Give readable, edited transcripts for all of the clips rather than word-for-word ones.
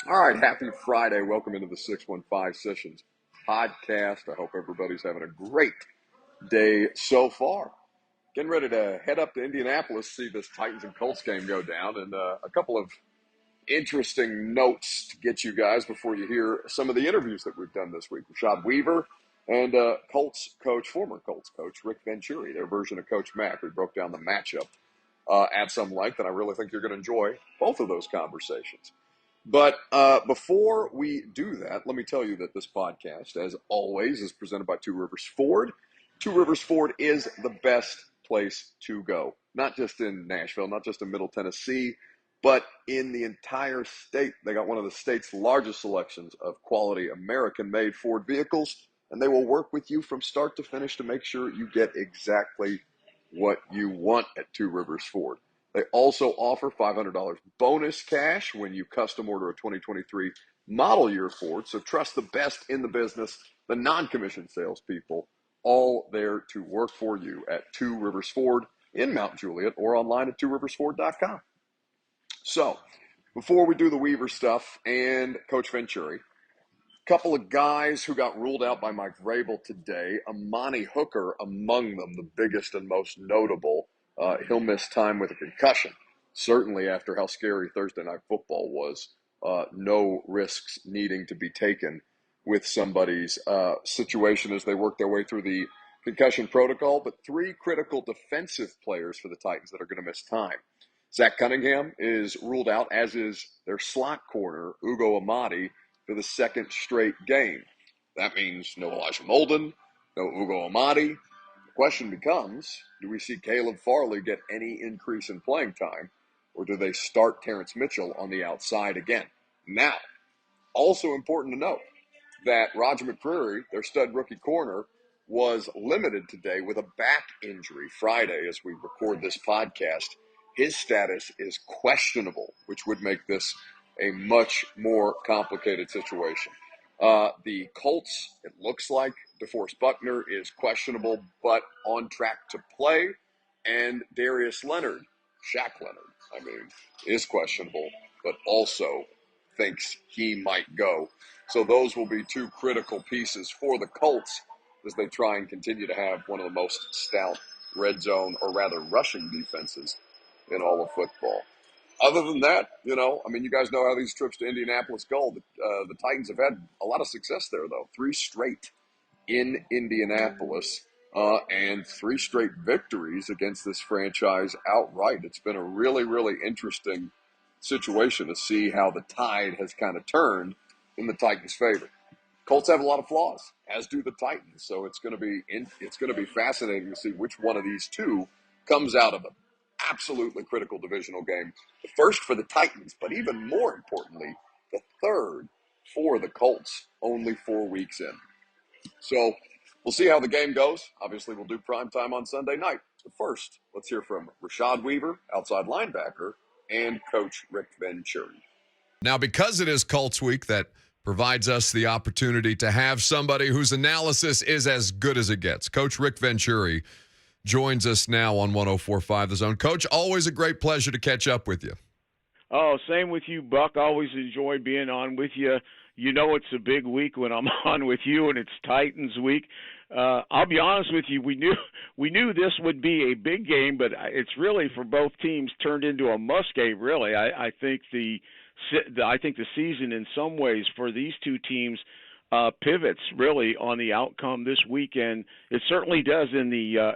All right, happy Friday. Welcome into the 615 Sessions podcast. I hope everybody's having a great day so far. Getting ready to head up to Indianapolis, see this Titans and Colts game go down, and a couple of interesting notes to get you guys before you hear some of the interviews that we've done this week. Rashad Weaver and former Colts coach Rick Venturi, their version of Coach Mack. We broke down the matchup at some length, and I really think you're going to enjoy both of those conversations. But before we do that, let me tell you that this podcast, as always, is presented by Two Rivers Ford. Two Rivers Ford is the best place to go, not just in Nashville, not just in Middle Tennessee, but in the entire state. They got one of the state's largest selections of quality American-made Ford vehicles, and they will work with you from start to finish to make sure you get exactly what you want at Two Rivers Ford. They also offer $500 bonus cash when you custom order a 2023 model year Ford. So trust the best in the business, the non-commissioned salespeople, all there to work for you at Two Rivers Ford in Mount Juliet or online at tworiversford.com. So before we do the Weaver stuff and Coach Venturi, a couple of guys who got ruled out by Mike Vrabel today, Amani Hooker among them, the biggest and most notable. He'll miss time with a concussion. Certainly after how scary Thursday Night Football was, no risks needing to be taken with somebody's situation as they work their way through the concussion protocol. But three critical defensive players for the Titans that are going to miss time. Zach Cunningham is ruled out, as is their slot corner, Ugo Amadi, for the second straight game. That means no Elijah Molden, no Ugo Amadi. The question becomes, do we see Caleb Farley get any increase in playing time, or do they start Terrence Mitchell on the outside again? Now, also important to note that Roger Mccrary, their stud rookie corner, was limited today with a back injury Friday as we record this podcast. His status is questionable, which would make this a much more complicated situation. The Colts, it looks like DeForest Buckner is questionable, but on track to play. And Darius Leonard, Shaq Leonard, is questionable, but also thinks he might go. So those will be two critical pieces for the Colts as they try and continue to have one of the most stout red zone, or rather rushing defenses in all of football. Other than that, you guys know how these trips to Indianapolis go. The Titans have had a lot of success there, though. 3 straight in Indianapolis and 3 straight victories against this franchise outright. It's been a really, really interesting situation to see how the tide has kind of turned in the Titans' favor. Colts have a lot of flaws, as do the Titans. So it's going to be fascinating to see which one of these two comes out of it. Absolutely critical divisional game. The first for the Titans, but even more importantly, the third for the Colts, only 4 weeks in. So we'll see how the game goes. Obviously, we'll do prime time on Sunday night. But first, let's hear from Rashad Weaver, outside linebacker, and Coach Rick Venturi. Now, because it is Colts week, that provides us the opportunity to have somebody whose analysis is as good as it gets. Coach Rick Venturi joins us now on 104.5 The Zone. Coach, always a great pleasure to catch up with you. Oh, same with you, Buck. Always enjoy being on with you. You know it's a big week when I'm on with you, and it's Titans week. I'll be honest with you, we knew this would be a big game, but it's really for both teams turned into a must game. Really, I think the season in some ways for these two teams pivots really on the outcome this weekend. It certainly does in the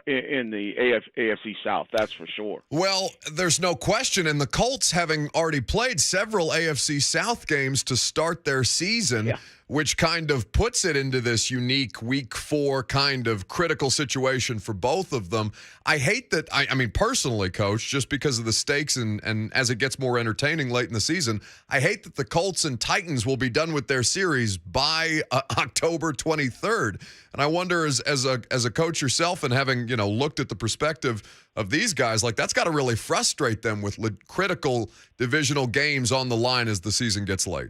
AFC South, that's for sure. Well, there's no question, and the Colts, having already played several AFC South games to start their season, which kind of puts it into this unique Week 4 kind of critical situation for both of them. I hate that, personally, Coach, just because of the stakes and as it gets more entertaining late in the season, I hate that the Colts and Titans will be done with their series by October 23rd. And I wonder, as a coach yourself and having, looked at the perspective of these guys, like that's got to really frustrate them with critical divisional games on the line as the season gets late.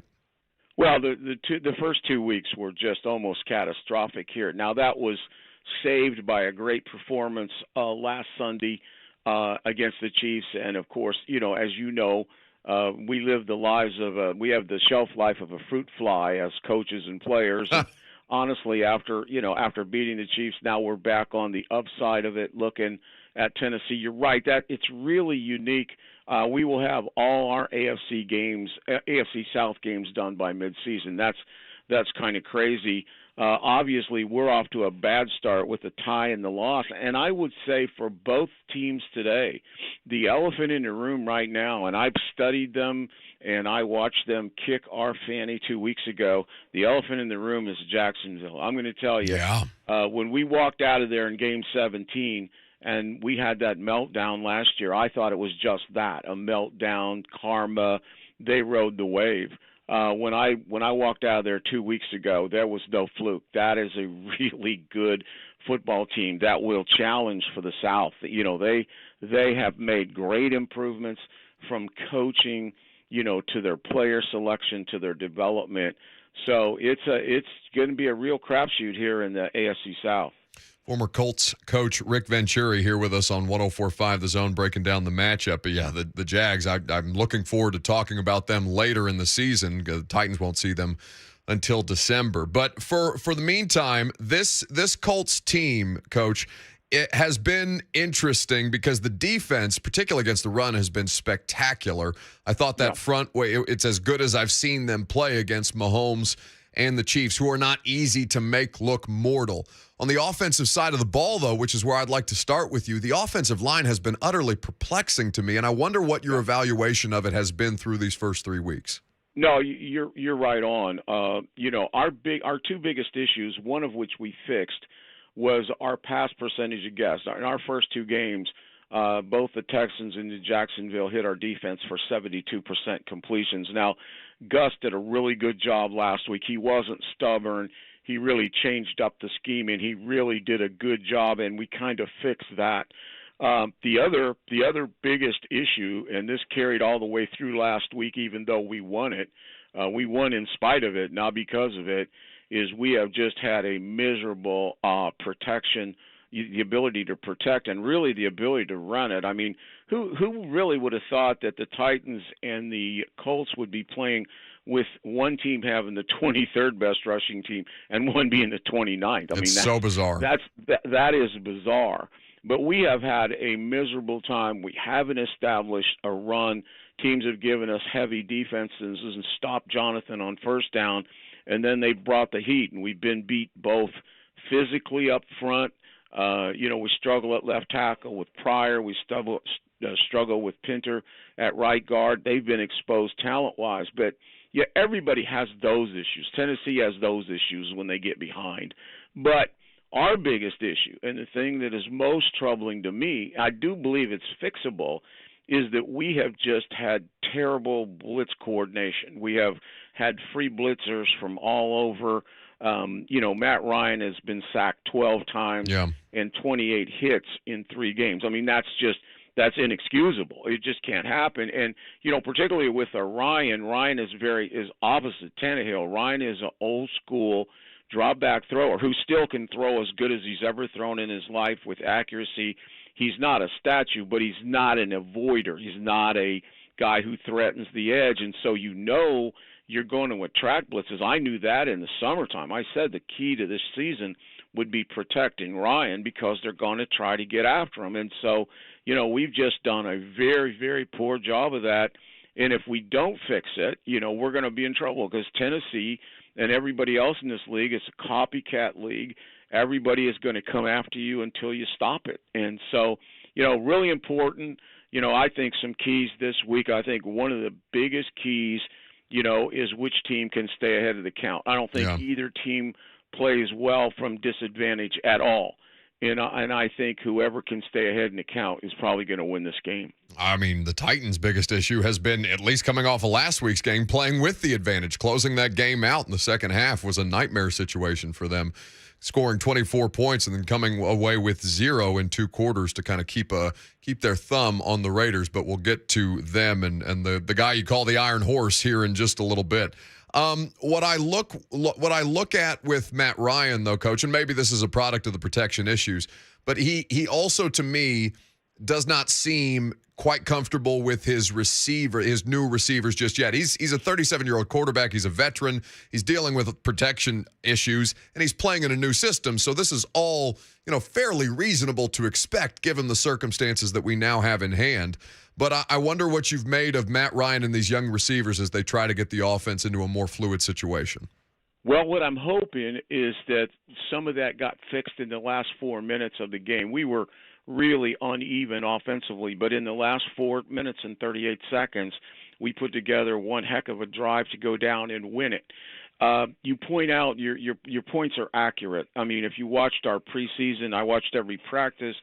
Well, the first 2 weeks were just almost catastrophic here. Now, that was saved by a great performance last Sunday against the Chiefs. And, of course, as you know, we live the lives of we have the shelf life of a fruit fly as coaches and players. And honestly, after beating the Chiefs, now we're back on the upside of it, looking at Tennessee. You're right, that it's really unique. We will have all our AFC South games done by midseason. That's kind of crazy. Obviously, we're off to a bad start with the tie and the loss. And I would say for both teams today, the elephant in the room right now, and I've studied them and I watched them kick our fanny 2 weeks ago, the elephant in the room is Jacksonville. I'm going to tell you, when we walked out of there in Game 17 and we had that meltdown last year, I thought it was just that, a meltdown, karma. They rode the wave. When I walked out of there 2 weeks ago, there was no fluke. That is a really good football team that will challenge for the South. You know, they have made great improvements from coaching, you know, to their player selection, to their development. So it's going to be a real crapshoot here in the AFC South. Former Colts coach Rick Venturi here with us on 104.5 The Zone, breaking down the matchup. But yeah, the Jags, I'm looking forward to talking about them later in the season. The Titans won't see them until December. But for the meantime, this Colts team, Coach, it has been interesting because the defense, particularly against the run, has been spectacular. I thought that front way, it's as good as I've seen them play against Mahomes and the Chiefs, who are not easy to make look mortal. On the offensive side of the ball, though, which is where I'd like to start with you, the offensive line has been utterly perplexing to me, and I wonder what your evaluation of it has been through these first 3 weeks. No, you're right on. You know, our two biggest issues, one of which we fixed, was our pass percentage against. In our first two games, both the Texans and the Jacksonville hit our defense for 72% completions. Now, Gus did a really good job last week. He wasn't stubborn. He really changed up the scheme, and he really did a good job, and we kind of fixed that. The other biggest issue, and this carried all the way through last week, even though we won it, we won in spite of it, not because of it, is we have just had a miserable protection, the ability to protect, and really the ability to run it. I mean, who really would have thought that the Titans and the Colts would be playing with one team having the 23rd best rushing team and one being the 29th? I mean, so bizarre. That is bizarre. But we have had a miserable time. We haven't established a run. Teams have given us heavy defenses and stopped Jonathan on first down, and then they brought the heat, and we've been beat both physically up front. We struggle at left tackle with Pryor. We struggle with Pinter at right guard. They've been exposed talent-wise. But, yeah, everybody has those issues. Tennessee has those issues when they get behind. But our biggest issue, and the thing that is most troubling to me, I do believe it's fixable, is that we have just had terrible blitz coordination. We have had free blitzers from all over. Matt Ryan has been sacked 12 times and 28 hits in 3 games. I mean, that's inexcusable. It just can't happen. And, particularly with Ryan is opposite Tannehill. Ryan is an old school drop back thrower who still can throw as good as he's ever thrown in his life with accuracy. He's not a statue, but he's not an avoider. He's not a guy who threatens the edge. And so you're going to attract blitzes. I knew that in the summertime. I said the key to this season would be protecting Ryan because they're going to try to get after him. And so, we've just done a very, very poor job of that. And if we don't fix it, we're going to be in trouble because Tennessee and everybody else in this league, it's a copycat league. Everybody is going to come after you until you stop it. And so, really important, I think some keys this week. I think one of the biggest keys, is which team can stay ahead of the count. I don't think either team plays well from disadvantage at all. And I think whoever can stay ahead in the count is probably going to win this game. I mean, the Titans' biggest issue has been, at least coming off of last week's game, playing with the advantage. Closing that game out in the second half was a nightmare situation for them, scoring 24 points and then coming away with 0 in 2 quarters to kind of keep their thumb on the Raiders. But we'll get to them and the guy you call the Iron Horse here in just a little bit. What I look at with Matt Ryan, though, Coach, and maybe this is a product of the protection issues, but he also, to me, does not seem quite comfortable with his new receivers just yet. He's a 37-year-old quarterback. He's a veteran. He's dealing with protection issues, and he's playing in a new system. So this is all, fairly reasonable to expect given the circumstances that we now have in hand. But I wonder what you've made of Matt Ryan and these young receivers as they try to get the offense into a more fluid situation. Well, what I'm hoping is that some of that got fixed in the last 4 minutes of the game. We were really uneven offensively, but in the last 4 minutes and 38 seconds, we put together one heck of a drive to go down and win it. You point out your points are accurate. I mean, if you watched our preseason, I watched every practice,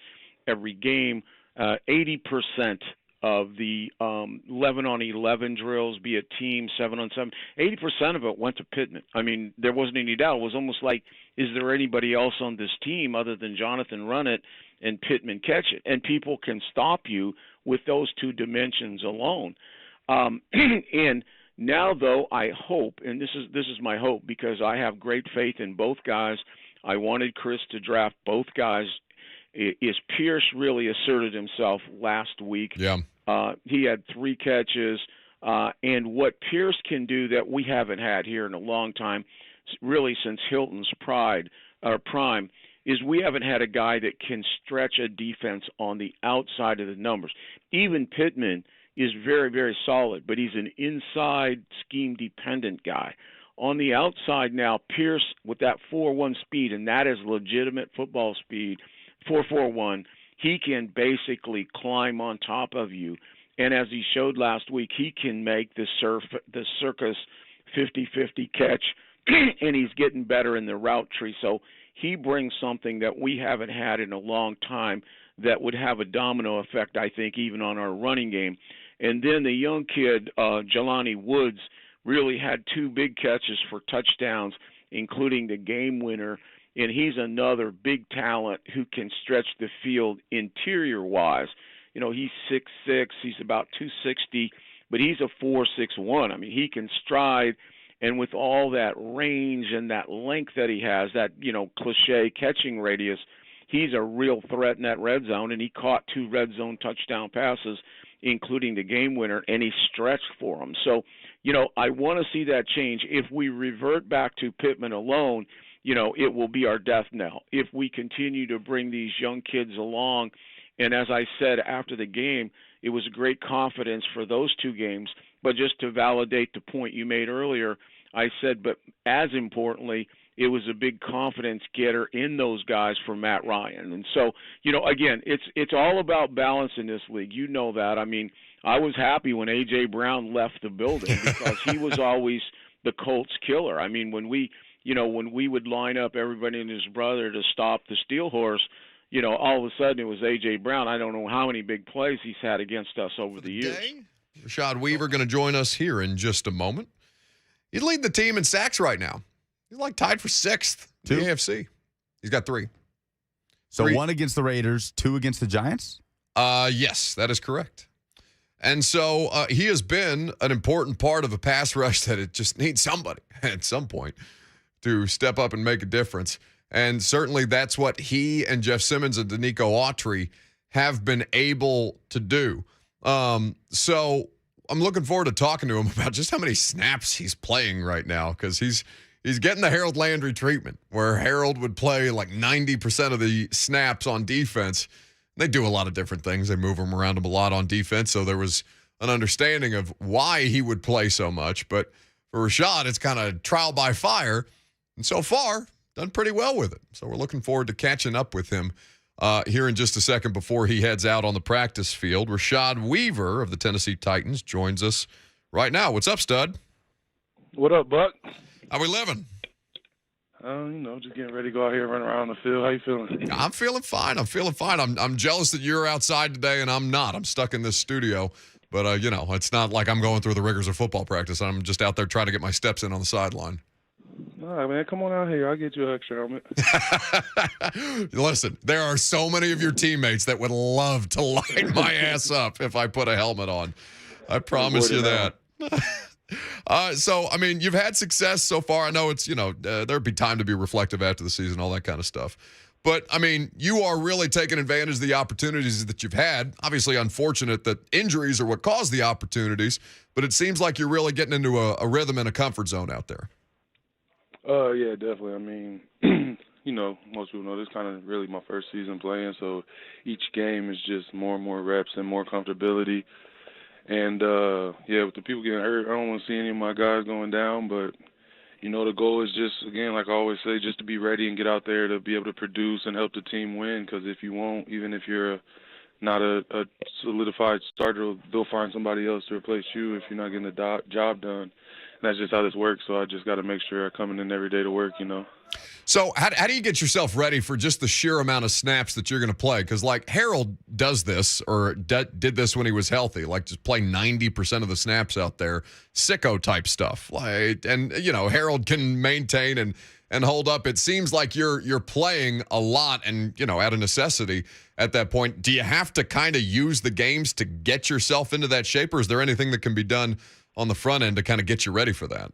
every game. 80% of the 11-on-11 drills, be it team 7-on-7, 80% of it went to Pittman. I mean, there wasn't any doubt. It was almost like, is there anybody else on this team other than Jonathan run it and Pittman catch it? And people can stop you with those two dimensions alone. And now, though, I hope, and this is my hope because I have great faith in both guys. I wanted Chris to draft both guys. Is Pierce really asserted himself last week? Yeah. He had 3 catches. And what Pierce can do that we haven't had here in a long time, really since Hilton's prime, is we haven't had a guy that can stretch a defense on the outside of the numbers. Even Pittman is very, very solid, but he's an inside scheme-dependent guy. On the outside now, Pierce with that 4.1 speed, and that is legitimate football speed, 4.41, he can basically climb on top of you. And as he showed last week, he can make the circus 50-50 catch, and he's getting better in the route tree. So he brings something that we haven't had in a long time that would have a domino effect, I think, even on our running game. And then the young kid, Jelani Woods, really had 2 big catches for touchdowns, including the game winner. And he's another big talent who can stretch the field interior-wise. He's 6'6", he's about 260, but he's a 4.61. I mean, he can stride, and with all that range and that length that he has, that, cliche catching radius, he's a real threat in that red zone, and he caught 2 red zone touchdown passes, including the game winner, and he stretched for them. So, I want to see that change. If we revert back to Pittman alone, it will be our death knell. If we continue to bring these young kids along, and as I said after the game, it was a great confidence for those 2 games. But just to validate the point you made earlier, I said, but as importantly, it was a big confidence getter in those guys for Matt Ryan. And so, again, it's all about balance in this league. You know that. I mean, I was happy when A.J. Brown left the building because he was always the Colts killer. I mean, when we would line up everybody and his brother to stop the Steel Horse, all of a sudden it was A.J. Brown. I don't know how many big plays he's had against us over the years. Rashad Weaver going to join us here in just a moment. He's leading the team in sacks right now. He's tied for 6th in the AFC. He's got 3. So 1 against the Raiders, 2 against the Giants? Yes, that is correct. And so he has been an important part of a pass rush that it just needs somebody at some point to step up and make a difference. And certainly that's what he and Jeff Simmons and Danico Autry have been able to do. So I'm looking forward to talking to him about just how many snaps he's playing right now, because he's getting the Harold Landry treatment, where Harold would play 90% of the snaps on defense. They do a lot of different things. They move him around a lot on defense, so there was an understanding of why he would play so much. But for Rashad, it's kind of trial by fire, and so far, done pretty well with it. So we're looking forward to catching up with him here in just a second before he heads out on the practice field. Rashad Weaver of the Tennessee Titans joins us right now. What's up, stud? What up, Buck? How we living? Just getting ready to go out here and run around the field. How you feeling? I'm feeling fine. I'm jealous that you're outside today and I'm not. I'm stuck in this studio. But, it's not like I'm going through the rigors of football practice. I'm just out there trying to get my steps in on the sideline. All right, man. Come on out here. I'll get you an extra helmet. Listen, there are so many of your teammates that would love to light my ass up if I put a helmet on. I promise you that. You've had success so far. I know it's, there'd be time to be reflective after the season, all that kind of stuff. But, I mean, you are really taking advantage of the opportunities that you've had. Obviously, unfortunate that injuries are what caused the opportunities, but it seems like you're really getting into a rhythm and a comfort zone out there. Yeah, definitely. I mean, most people know this kind of really my first season playing, so each game is just more and more reps and more comfortability. And, with the people getting hurt, I don't want to see any of my guys going down, but the goal is just, again, like I always say, just to be ready and get out there to be able to produce and help the team win. Because if you won't, even if you're not a solidified starter, they'll find somebody else to replace you if you're not getting the job done. And that's just how this works. So I just got to make sure I'm coming in every day to work, So how do you get yourself ready for just the sheer amount of snaps that you're going to play? Because, like, Harold does this or did this when he was healthy, like just play 90% of the snaps out there, sicko-type stuff. Like, and, Harold can maintain and hold up. It seems like you're playing a lot and, at a necessity at that point. Do you have to kind of use the games to get yourself into that shape, or is there anything that can be done on the front end to kind of get you ready for that?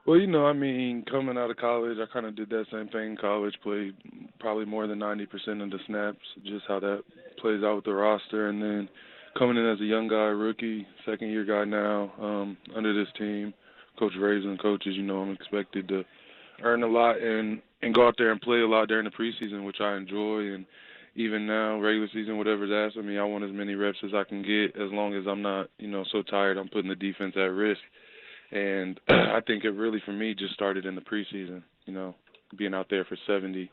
Well, coming out of college, I kind of did that same thing in college, played probably more than 90% of the snaps, just how that plays out with the roster. And then coming in as a young guy, rookie, second-year guy now, under this team, Coach Reising coaches, I'm expected to earn a lot and go out there and play a lot during the preseason, which I enjoy. And even now, regular season, whatever's asked of me, I want as many reps as I can get as long as I'm not, so tired I'm putting the defense at risk. And I think it really, for me, just started in the preseason, being out there for 70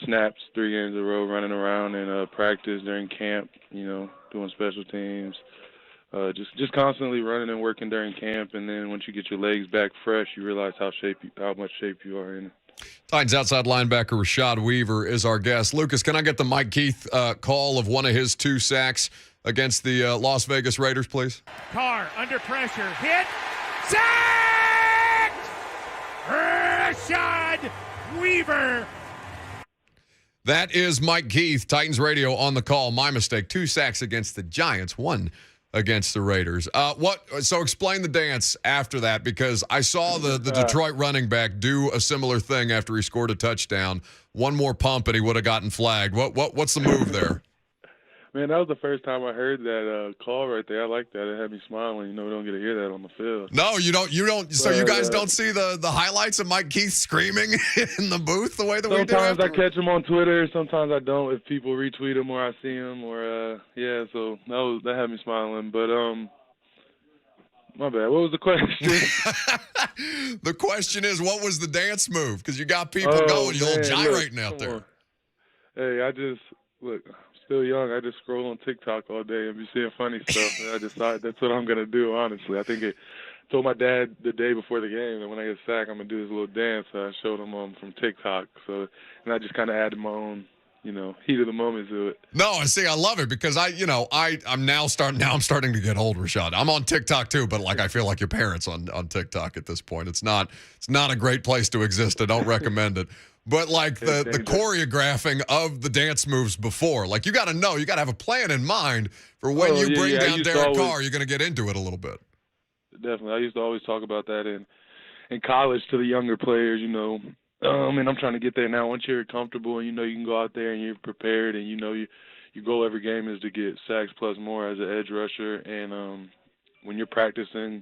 snaps, 3 games in a row, running around in practice during camp, doing special teams, just constantly running and working during camp. And then once you get your legs back fresh, you realize how much shape you are in. Titans outside linebacker Rashad Weaver is our guest. Lucas, can I get the Mike Keith call of one of his 2 sacks against the Las Vegas Raiders, please? Carr under pressure, hit. Sacked! Rashad Weaver. That is Mike Keith, Titans Radio on the call. My mistake. 2 sacks against the Giants, 1 against the Raiders. So explain the dance after that, because I saw the Detroit running back do a similar thing after he scored a touchdown. One more pump and he would have gotten flagged. What's the move there? Man, that was the first time I heard that call right there. I like that. It had me smiling. We don't get to hear that on the field. No, you don't. So you guys don't see the highlights of Mike Keith screaming in the booth the way that we do? Sometimes I catch him on Twitter. Sometimes I don't if people retweet him or I see him. So that had me smiling. But, my bad. What was the question? The question is, what was the dance move? Because you got people going, you're gyrating out there. Hey, look, still young. I just scroll on TikTok all day and be seeing funny stuff. And I decided that's what I'm going to do, honestly. I think I told my dad the day before the game that when I get sacked, I'm going to do this little dance. So I showed him from TikTok. And I just kind of added my own, heat of the moment to it. No, I love it because I'm starting to get old, Rashad. I'm on TikTok too, but I feel like your parents on TikTok at this point. It's not a great place to exist. I don't recommend it. But the choreographing of the dance moves before, you got to have a plan in mind for when you bring down Derek Carr, you're going to get into it a little bit. Definitely. I used to always talk about that in college to the younger players, and I'm trying to get there now. Once you're comfortable and you can go out there and you're prepared and your goal every game is to get sacks plus more as an edge rusher. And when you're practicing,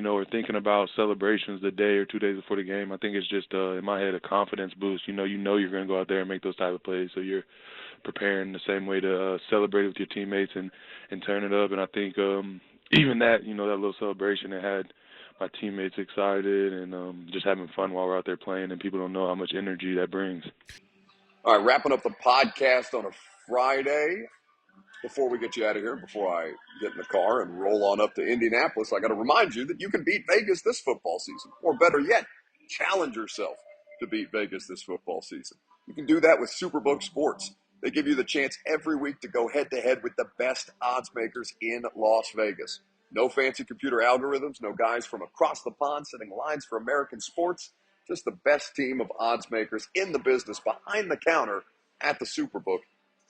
or thinking about celebrations the day or 2 days before the game, I think it's just, in my head, a confidence boost. You're going to go out there and make those type of plays, so you're preparing the same way to celebrate with your teammates and turn it up. And I think even that, that little celebration, it had my teammates excited and just having fun while we're out there playing, and people don't know how much energy that brings. All right, wrapping up the podcast on a Friday. Before we get you out of here, before I get in the car and roll on up to Indianapolis, I got to remind you that you can beat Vegas this football season. Or better yet, challenge yourself to beat Vegas this football season. You can do that with Superbook Sports. They give you the chance every week to go head-to-head with the best odds makers in Las Vegas. No fancy computer algorithms, no guys from across the pond setting lines for American sports. Just the best team of odds makers in the business behind the counter at the Superbook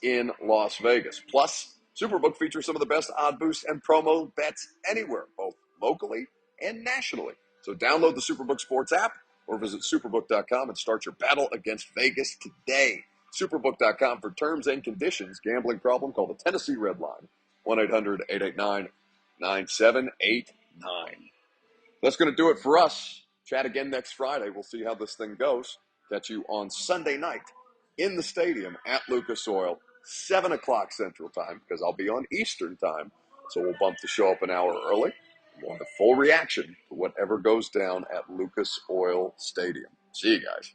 in Las Vegas. Plus, Superbook features some of the best odd boosts and promo bets anywhere, both locally and nationally. So download the Superbook Sports app or visit superbook.com and start your battle against Vegas today. Superbook.com for terms and conditions. Gambling problem? Call the Tennessee Red Line, 1-800-889-9789. That's going to do it for us. Chat again next Friday. We'll see how this thing goes. Catch you on Sunday night in the stadium at Lucas Oil, 7 o'clock Central Time, because I'll be on Eastern Time. So we'll bump the show up an hour early. We'll have a full reaction to whatever goes down at Lucas Oil Stadium. See you guys.